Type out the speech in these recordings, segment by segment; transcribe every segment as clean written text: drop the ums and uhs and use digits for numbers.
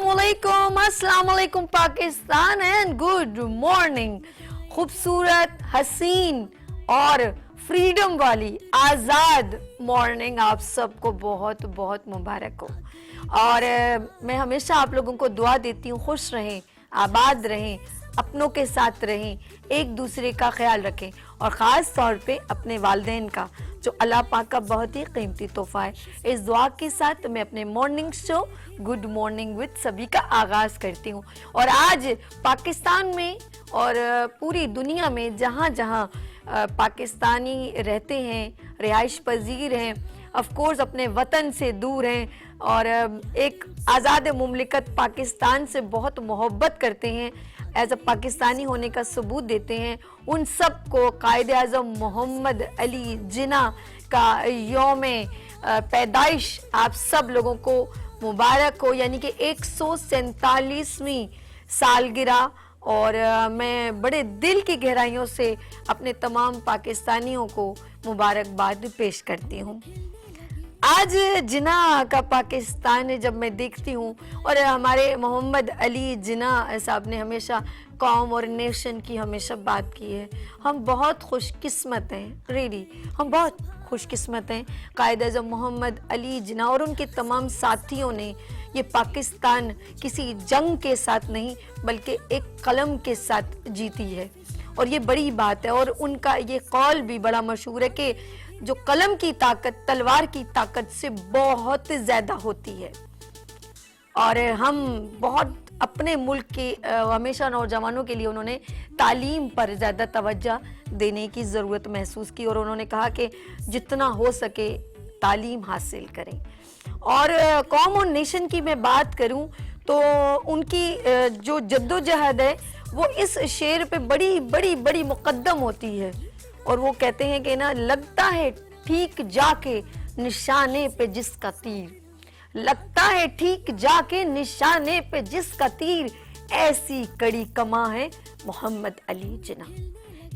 अस्सलाम वालेकुम Pakistan and good morning. खूबसूरत, हसीन और फ्रीडम वाली आज़ाद मॉर्निंग आप सबको बहुत बहुत मुबारक हो। और मैं हमेशा आप लोगों को दुआ देती हूँ, खुश रहें, आबाद रहें, अपनों के साथ रहें, एक दूसरे का ख्याल रखें और ख़ास तौर पे अपने वालिदैन का, जो अल्लाह पाक का बहुत ही कीमती तोहफा है। इस दुआ के साथ मैं अपने morning show good morning with सभी का आगाज़ करती हूँ। और आज पाकिस्तान में और पूरी दुनिया में जहाँ जहाँ पाकिस्तानी रहते हैं, रिहाइश पजीर हैं, ऑफ कोर्स अपने वतन से दूर हैं और एक आज़ाद मुमलिकत पाकिस्तान से बहुत मोहब्बत करते हैं, एज अ पाकिस्तानी होने का सबूत देते हैं, उन सब को कायद आज़म मोहम्मद अली जिन्ना का यौम पैदाइश आप सब लोगों को मुबारक हो, यानी कि 147वीं सालगिरह। और मैं बड़े दिल की गहराइयों से अपने तमाम पाकिस्तानियों को मुबारकबाद पेश करती हूँ। आज जिन्ना का पाकिस्तान जब मैं देखती हूँ, और हमारे मोहम्मद अली जिन्ना साहब ने हमेशा कौम और नेशन की हमेशा बात की है। हम बहुत खुशकिस्मत हैं, रियली हम बहुत खुशकिस्मत हैं। कायद आज़म मोहम्मद अली जिन्ना और उनके तमाम साथियों ने ये पाकिस्तान किसी जंग के साथ नहीं बल्कि एक कलम के साथ जीती है, और ये बड़ी बात है। और उनका ये कौल भी बड़ा मशहूर है कि जो कलम की ताकत तलवार की ताकत से बहुत ज़्यादा होती है। और हम बहुत अपने मुल्क के हमेशा नौजवानों के लिए उन्होंने तालीम पर ज़्यादा तवज्जो देने की ज़रूरत महसूस की, और उन्होंने कहा कि जितना हो सके तालीम हासिल करें। और कौम और नेशन की मैं बात करूं तो उनकी जो जद्दोजहद है वो इस शेर पे बड़ी बड़ी बड़ी मुकद्दम होती है। और वो कहते हैं कि ना, लगता है ठीक जाके निशाने पे जिसका तीर, लगता है ठीक जाके निशाने पे जिसका तीर, ऐसी कड़ी कमा है मोहम्मद अली जिन्ना।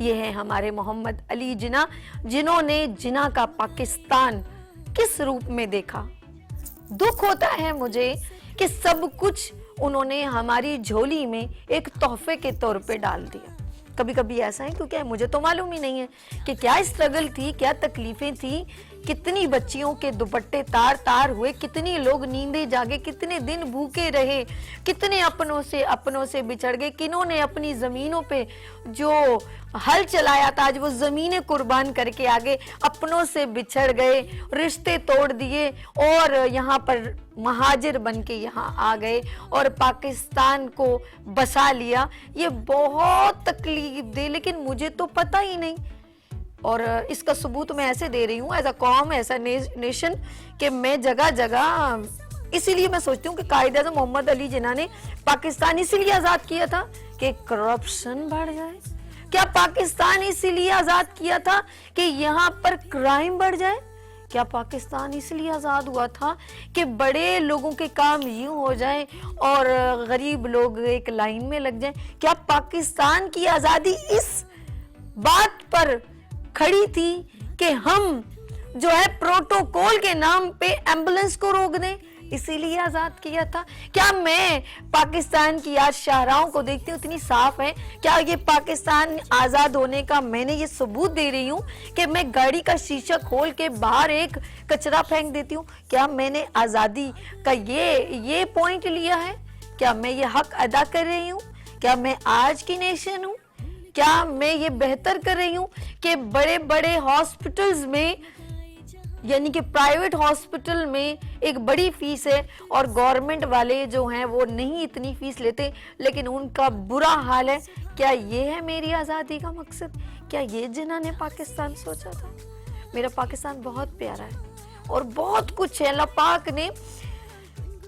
ये है हमारे मोहम्मद अली जिन्ना, जिन्होंने जिन्ना का पाकिस्तान किस रूप में देखा। दुख होता है मुझे कि सब कुछ उन्होंने हमारी झोली में एक तोहफे के तौर पे डाल दिया। कभी कभी ऐसा है, क्योंकि मुझे तो मालूम ही नहीं है कि क्या स्ट्रगल थी, क्या तकलीफें थी, कितनी बच्चियों के दुपट्टे तार तार हुए, कितने लोग नींदे जागे, कितने दिन भूखे रहे, कितने अपनों से बिछड़ गए, किन्होंने अपनी ज़मीनों पे जो हल चलाया था आज वो ज़मीनें कुर्बान करके आगे अपनों से बिछड़ गए, रिश्ते तोड़ दिए और यहाँ पर महाजिर बन के यहाँ आ गए और पाकिस्तान को बसा लिया। ये बहुत तकलीफ दे, लेकिन मुझे तो पता ही नहीं। और इसका सबूत मैं ऐसे दे रही हूँ, एज अ कौम, एज अ नेशन, कि मैं जगह जगह, इसीलिए मैं सोचती हूँ कि कायद आज़म मोहम्मद अली जिन्ना ने पाकिस्तान इसीलिए आज़ाद किया था कि करप्शन बढ़ जाए। क्या पाकिस्तान इसीलिए आज़ाद किया था कि यहाँ पर क्राइम बढ़ जाए? क्या पाकिस्तान इसलिए आज़ाद हुआ था कि बड़े लोगों के काम यूं हो जाएं और गरीब लोग एक लाइन में लग जाएं? क्या पाकिस्तान की आज़ादी इस बात पर खड़ी थी कि हम जो है प्रोटोकॉल के नाम पे एम्बुलेंस को रोक दें, इसीलिए आज़ाद किया था? क्या मैं पाकिस्तान की आज शाहराहों को देखती हूँ इतनी साफ है, क्या ये पाकिस्तान आज़ाद होने का मैंने ये सबूत दे रही हूँ कि मैं गाड़ी का शीशा खोल के बाहर एक कचरा फेंक देती हूँ? क्या मैंने आज़ादी का ये पॉइंट लिया है? क्या मैं ये हक अदा कर रही हूँ? क्या मैं आज की नेशन हूँ? क्या मैं ये बेहतर कर रही हूँ कि बड़े बड़े हॉस्पिटल्स में, यानी कि प्राइवेट हॉस्पिटल में एक बड़ी फीस है और गवर्नमेंट वाले जो हैं वो नहीं इतनी फीस लेते, लेकिन उनका बुरा हाल है? क्या ये है मेरी आज़ादी का मकसद? क्या ये जिन्ना ने पाकिस्तान सोचा था? मेरा पाकिस्तान बहुत प्यारा है और बहुत कुछ है। अल्लाह पाक ने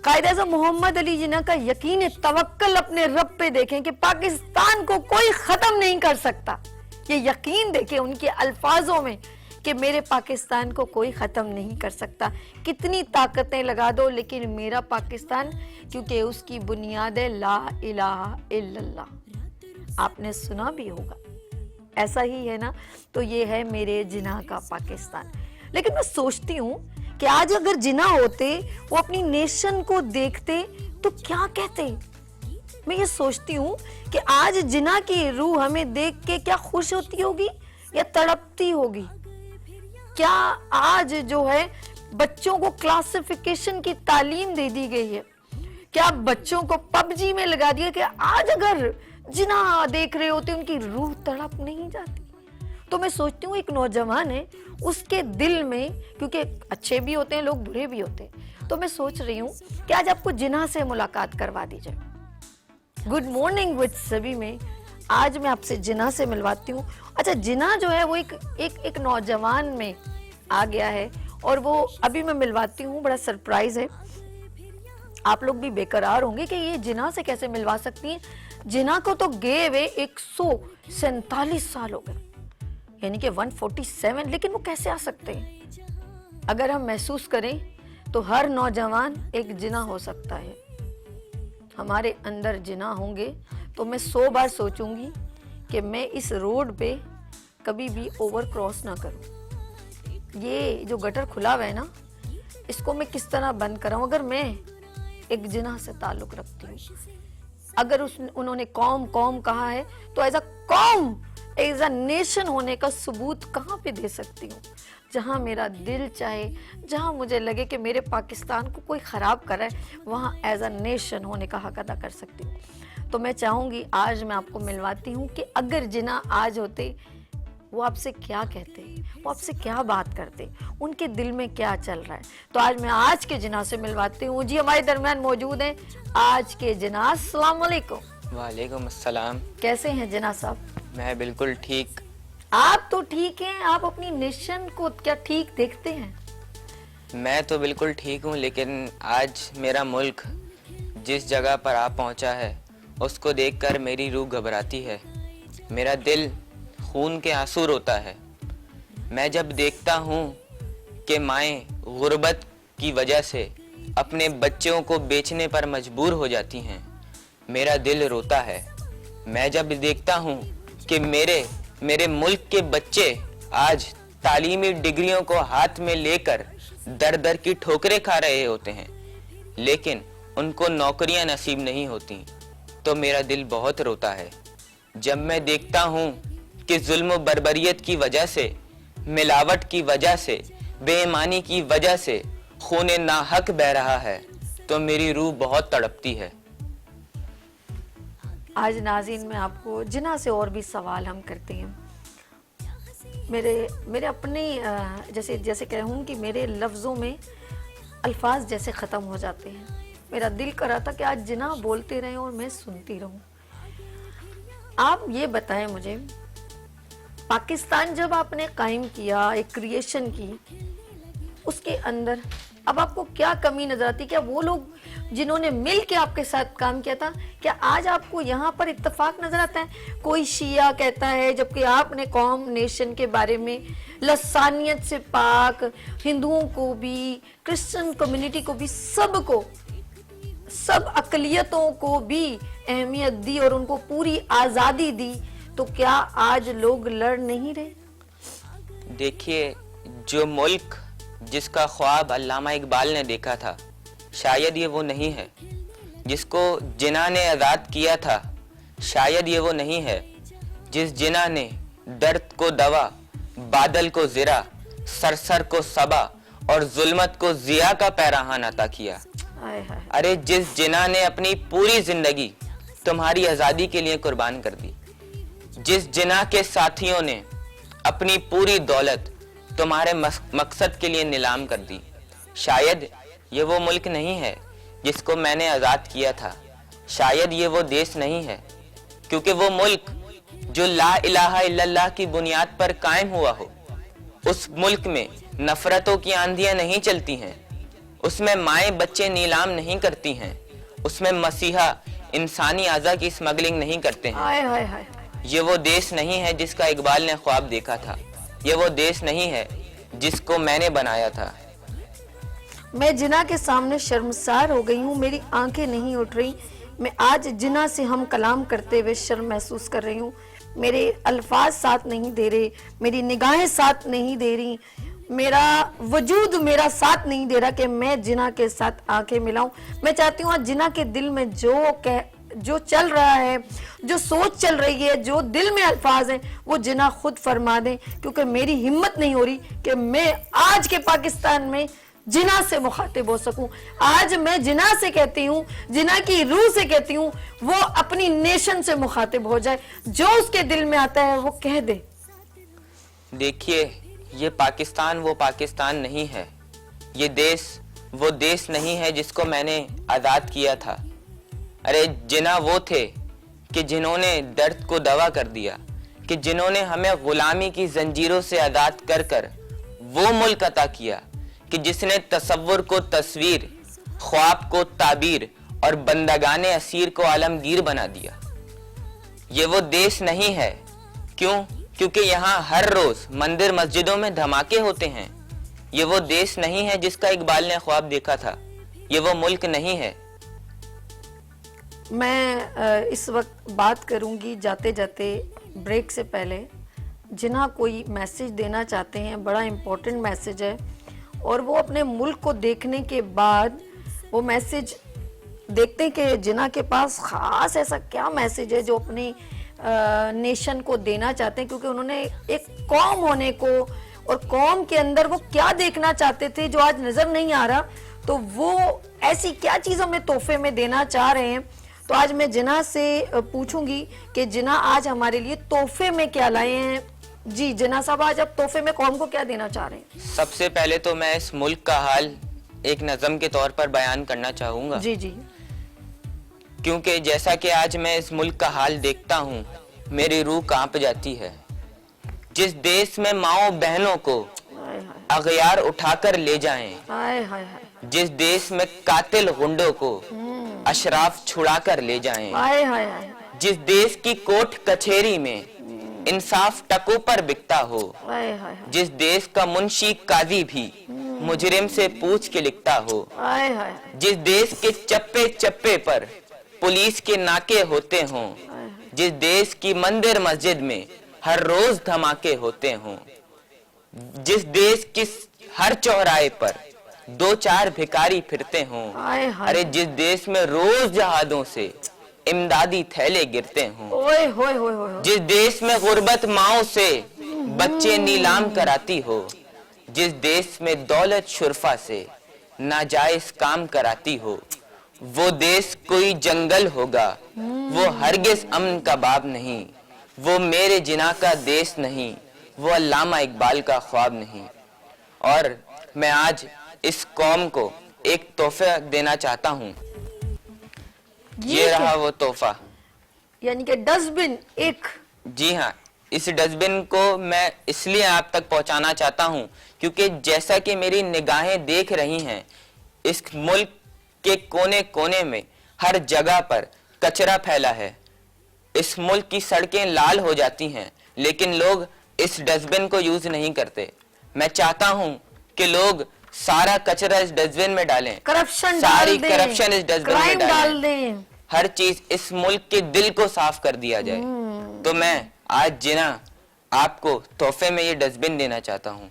कायद आज़म मोहम्मद अली जिन्ना का यकीन तवक्कल अपने रब पे देखें कि पाकिस्तान को कोई ख़त्म नहीं कर सकता। ये यकीन देखें उनके अल्फाजों में कि मेरे पाकिस्तान को कोई ख़त्म नहीं कर सकता। कितनी ताकतें लगा दो, लेकिन मेरा पाकिस्तान, क्योंकि उसकी बुनियाद है ला इलाहा इल्लल्लाह। आपने सुना भी होगा, ऐसा ही है ना? तो ये है मेरे जिन्ना का पाकिस्तान। लेकिन मैं सोचती हूँ कि आज अगर जिन्ना होते, वो अपनी नेशन को देखते, تو کیا کہتے. میں یہ سوچتی ہوں کہ آج جنا کی روح ہمیں دیکھ کے کیا خوش ہوتی ہوگی یا تڑپتی ہوگی. کیا آج جو ہے بچوں کو کلاسیفیکیشن کی تعلیم دے دی گئی ہے. کیا بچوں کو پب جی میں لگا دیا کہ آج اگر جنا دیکھ رہے ہوتے ان کی روح تڑپ نہیں جاتی. تو میں سوچتی ہوں ایک نوجوان ہے, اس کے دل میں, کیونکہ اچھے بھی ہوتے ہیں لوگ, برے بھی ہوتے ہیں, تو میں سوچ رہی ہوں کہ آج آپ کو جنا سے ملاقات کروا دی جائے. گڈ مارننگ وتھ سبھی میں آج میں آپ سے جنا سے ملواتی ہوں. اچھا, جنا جو ہے وہ ایک نوجوان میں آ گیا ہے, اور وہ ابھی میں ملواتی ہوں. بڑا سرپرائز ہے, آپ لوگ بھی بے قرار ہوں گے کہ یہ جنا سے کیسے ملوا سکتی ہیں. جنا کو تو گئے ہوئے 147 سال ہو گئے, یعنی کہ 147, لیکن وہ کیسے آ سکتے ہیں؟ اگر ہم محسوس کریں تو ہر نوجوان ایک جنا ہو سکتا ہے. ہمارے اندر جنا ہوں گے تو میں 100 بار سوچوں گی کہ میں اس روڈ پہ کبھی بھی اوور کراس نہ کروں. یہ جو گٹر کھلا ہوا ہے نا, اس کو میں کس طرح بند کراؤں؟ اگر میں ایک جنا سے تعلق رکھتی ہوں, اگر انہوں نے قوم کہا ہے, تو ایز اے قوم, ایز اے نیشن ہونے کا ثبوت کہاں پہ دے سکتی ہوں؟ جہاں میرا دل چاہے, جہاں مجھے لگے کہ میرے پاکستان کو کوئی خراب کر رہا ہے, وہاں ایز اے نیشن ہونے کا حق ادا کر سکتی ہوں. تو میں چاہوں گی آج میں آپ کو ملواتی ہوں کہ اگر جنا آج ہوتے, وہ آپ سے کیا کہتے, وہ آپ سے کیا بات کرتے, ان کے دل میں کیا چل رہا ہے. تو آج میں آج کے جنا سے ملواتی ہوں. جی ہمارے درمیان موجود ہیں آج کے جنا. السلام علیکم. وعلیکم السلام. کیسے ہیں جنا صاحب؟ میں بالکل ٹھیک. آپ تو ٹھیک ہیں, آپ اپنی نیشن کو کیا ٹھیک دیکھتے ہیں؟ میں تو بالکل ٹھیک ہوں, لیکن آج میرا ملک جس جگہ پر آپ پہنچا ہے اس کو دیکھ کر میری روح گھبراتی ہے. میرا دل خون کے آنسو روتا ہے. میں جب دیکھتا ہوں کہ مائیں غربت کی وجہ سے اپنے بچوں کو بیچنے پر مجبور ہو جاتی ہیں, میرا دل روتا ہے. میں جب دیکھتا ہوں کہ میرے ملک کے بچے آج تعلیمی ڈگریوں کو ہاتھ میں لے کر در در کی ٹھوکریں کھا رہے ہوتے ہیں, لیکن ان کو نوکریاں نصیب نہیں ہوتی, تو میرا دل بہت روتا ہے. جب میں دیکھتا ہوں کہ ظلم و بربریت کی وجہ سے, ملاوٹ کی وجہ سے, بے ایمانی کی وجہ سے خون ناحق بہہ رہا ہے, تو میری روح بہت تڑپتی ہے. آج ناظرین میں آپ کو جنا سے اور بھی سوال ہم کرتے ہیں. میرے اپنے جیسے کہوں کہ میرے لفظوں میں الفاظ جیسے ختم ہو جاتے ہیں. میرا دل کر رہا تھا کہ آج جنا بولتے رہیں اور میں سنتی رہوں. آپ یہ بتائیں مجھے, پاکستان جب آپ نے قائم کیا, ایک کریشن کی, اس کے اندر اب آپ کو کیا کمی نظر آتی؟ کیا وہ لوگ جنہوں نے مل کے آپ کے ساتھ کام کیا تھا, کیا آج آپ کو یہاں پر اتفاق نظر آتا ہے؟ کوئی شیعہ کہتا ہے, جبکہ آپ نے قوم نیشن کے بارے میں لسانیت سے پاک, ہندوؤں کو بھی, کرسچن کمیونٹی کو بھی, سب اقلیتوں کو بھی اہمیت دی اور ان کو پوری آزادی دی, تو کیا آج لوگ لڑ نہیں رہے؟ دیکھیے, جو ملک جس کا خواب علامہ اقبال نے دیکھا تھا, شاید یہ وہ نہیں ہے. جس کو جنا نے آزاد کیا تھا, شاید یہ وہ نہیں ہے. جس جنا نے درد کو دوا, بادل کو زرا, سرسر کو صبا اور ظلمت کو ضیاء کا پیراہن عطا کیا. ارے جس جنا نے اپنی پوری زندگی تمہاری آزادی کے لیے قربان کر دی, جس جنا کے ساتھیوں نے اپنی پوری دولت تمہارے مقصد کے لیے نیلام کر دی, شاید یہ وہ ملک نہیں ہے جس کو میں نے آزاد کیا تھا. شاید یہ وہ دیش نہیں ہے, کیونکہ وہ ملک جو لا الہ الا اللہ کی بنیاد پر قائم ہوا ہو, اس ملک میں نفرتوں کی آندھیاں نہیں چلتی ہیں, اس میں مائیں بچے نیلام نہیں کرتی ہیں, اس میں مسیحا انسانی اعضا کی اسمگلنگ نہیں کرتے ہیں. یہ وہ دیش نہیں ہے جس کا اقبال نے خواب دیکھا تھا, یہ وہ دیش نہیں ہے جس کو میں نے بنایا تھا. میں جنا کے سامنے شرمسار ہو گئی ہوں, میری آنکھیں نہیں اٹھ رہی. میں آج جنا سے ہم کلام کرتے ہوئے شرم محسوس کر رہی ہوں. میرے الفاظ ساتھ نہیں دے رہے, میری نگاہیں ساتھ نہیں دے رہی. मेरा वजूद मेरा साथ नहीं दे रहा कि मैं जिना के साथ आंखें मिलाऊं। मैं चाहती हूँ आज जिना के दिल में जो चल रहा है, जो सोच चल रही है, जो दिल में अल्फाज हैं, वो जिना खुद फरमा दें, क्योंकि मेरी हिम्मत नहीं हो रही कि मैं आज के पाकिस्तान में जिना से मुखातिब हो सकूं। आज मैं जिना से कहती हूँ, जिना की रूह से कहती हूँ, वो अपनी नेशन से मुखातिब हो जाए, जो उसके दिल में आता है वो कह दे। देखिए, ये पाकिस्तान वो पाकिस्तान नहीं है, ये देश वो देश नहीं है जिसको मैंने आज़ाद किया था। अरे जिना वो थे कि जिन्होंने दर्द को दवा कर दिया, कि जिन्होंने हमें गुलामी की जंजीरों से आज़ाद कर कर वो मुल्क अता किया, कि जिसने तसव्वुर को तस्वीर, ख्वाब को ताबीर और बंदगाने असीर को आलमगीर बना दिया। ये वो देश नहीं है। क्यों? क्योंकि यहाँ हर रोज मंदिर मस्जिदों में धमाके होते हैं। ये वो देश नहीं है जिसका इकबाल ने ख्वाब देखा था। ये वो मुल्क नहीं है। मैं इस वक्त बात करूंगी जाते जाते ब्रेक से पहले। जिन्हें कोई मैसेज देना चाहते हैं, बड़ा इम्पोर्टेंट मैसेज है, और वो अपने मुल्क को देखने के बाद वो मैसेज देखते हैं कि जिन्हें के पास ख़ास ऐसा क्या मैसेज है जो अपनी नेशन को देना चाहते हैं, क्योंकि उन्होंने एक कौम होने को और कौम के अंदर वो क्या देखना चाहते थे जो आज नज़र नहीं आ रहा, तो वो ऐसी क्या चीज़ हमें तोहफे में देना चाह रहे हैं। तो आज मैं जिना से पूछूंगी कि जिना आज हमारे लिए तोहफे में क्या लाए हैं। जी जिना साहब, आज आप तोहफे में कौम को क्या देना चाह रहे हैं? सबसे पहले तो मैं इस मुल्क का हाल एक नज़म के तौर पर बयान करना चाहूँगा। जी जी। क्योंकि जैसा कि आज मैं इस मुल्क का हाल देखता हूँ, मेरी रूह कांप जाती है। जिस देश में माओ बहनों को अगयार उठाकर ले जाएं, जिस देश में कातिल गुंडों को अशराफ छुड़ाकर ले जाएं, जिस देश की कोर्ट कचहरी में इंसाफ टकों पर बिकता हो, जिस देश का मुंशी काजी भी मुजरिम से पूछ के लिखता हो, जिस देश के चप्पे चप्पे पर पुलिस के नाके होते हों, जिस देश की मंदिर मस्जिद में हर रोज धमाके होते हों, जिस देश की हर चौराहे पर दो चार भिखारी फिरते हों, अरे जिस देश में रोज जहादों से इमदादी थैले गिरते हों, जिस देश में गुर्बत माओ से बच्चे नीलाम कराती हो, जिस देश में दौलत शुरफा से नाजायज काम कराती हो, वो देश कोई जंगल होगा, वो हरगिज अमन का बाब नहीं, वो मेरे जिना का देश नहीं, वो अल्लामा इकबाल का ख्वाब नहीं। और मैं आज इस कौम को एक तोहफा देना चाहता हूँ। ये रहा वो तोहफा, यानी कि डस्टबिन एक। जी हाँ, इस डस्टबिन को मैं इसलिए आप तक पहुंचाना चाहता हूं क्योंकि जैसा कि मेरी निगाहें देख रही हैं, इस मुल्क के कोने कोने में हर जगह पर कचरा फैला है। इस मुल्क की सड़कें लाल हो जाती हैं, लेकिन लोग इस डस्टबिन को यूज नहीं करते। मैं चाहता हूं कि लोग सारा कचरा इस डस्टबिन में डालें, सारी करप्शन इस डस्टबिन में डालें, हर चीज इस मुल्क के दिल को साफ कर दिया जाए। तो मैं आज जिना आपको तोहफे में ये डस्टबिन देना चाहता हूँ।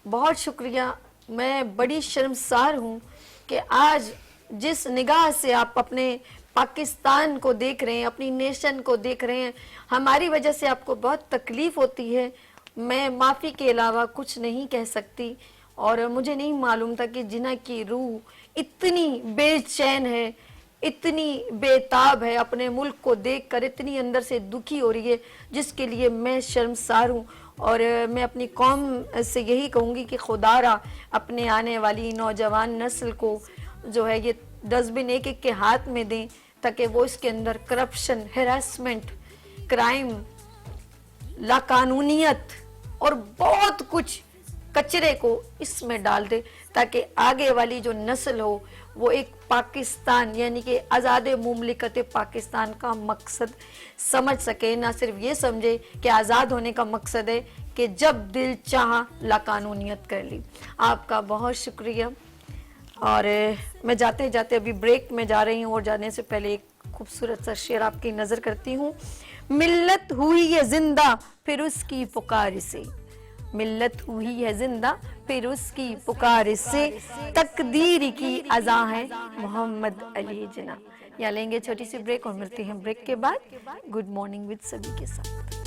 बहुत शुक्रिया। मैं बड़ी शर्मसार हूँ कि आज जिस निगाह से आप अपने पाकिस्तान को देख रहे हैं, अपनी नेशन को देख रहे हैं, हमारी वजह से आपको बहुत तकलीफ होती है। मैं माफ़ी के अलावा कुछ नहीं कह सकती, और मुझे नहीं मालूम था कि जिना की रूह इतनी बेचैन है, इतनी बेताब है, अपने मुल्क को देखकर इतनी अंदर से दुखी हो रही है, जिसके लिए मैं शर्मसार हूँ। और मैं अपनी कौम से यही कहूँगी कि खुदारा अपने आने वाली नौजवान नस्ल को जो है ये डस्टबिन एक एक के हाथ में दें, ताकि वो इसके अंदर करप्शन, हैरेसमेंट, क्राइम, लाकानूनियत और बहुत कुछ कचरे को इसमें डाल दे, ताकि आगे वाली जो नस्ल हो वो एक पाकिस्तान यानी कि आज़ाद मुमलिकत पाकिस्तान का मकसद समझ सके। ना सिर्फ ये समझे कि आज़ाद होने का मकसद है कि जब दिल चाहा लाकानूनियत कर ली। आपका बहुत शुक्रिया। और मैं जाते जाते अभी ब्रेक में जा रही हूँ, और जाने से पहले एक खूबसूरत सा शेर आपकी नज़र करती हूँ। मिल्लत हुई ये जिंदा फिर उसकी पुकार से, ملت ہوئی ہے زندہ پھر اس کی پکار سے تقدیر کی اذاں ہے محمد علی جناح. یا لیں گے چھوٹی سی بریک اور ملتے ہیں بریک کے بعد گڈ مارننگ وتھ سبھی کے ساتھ.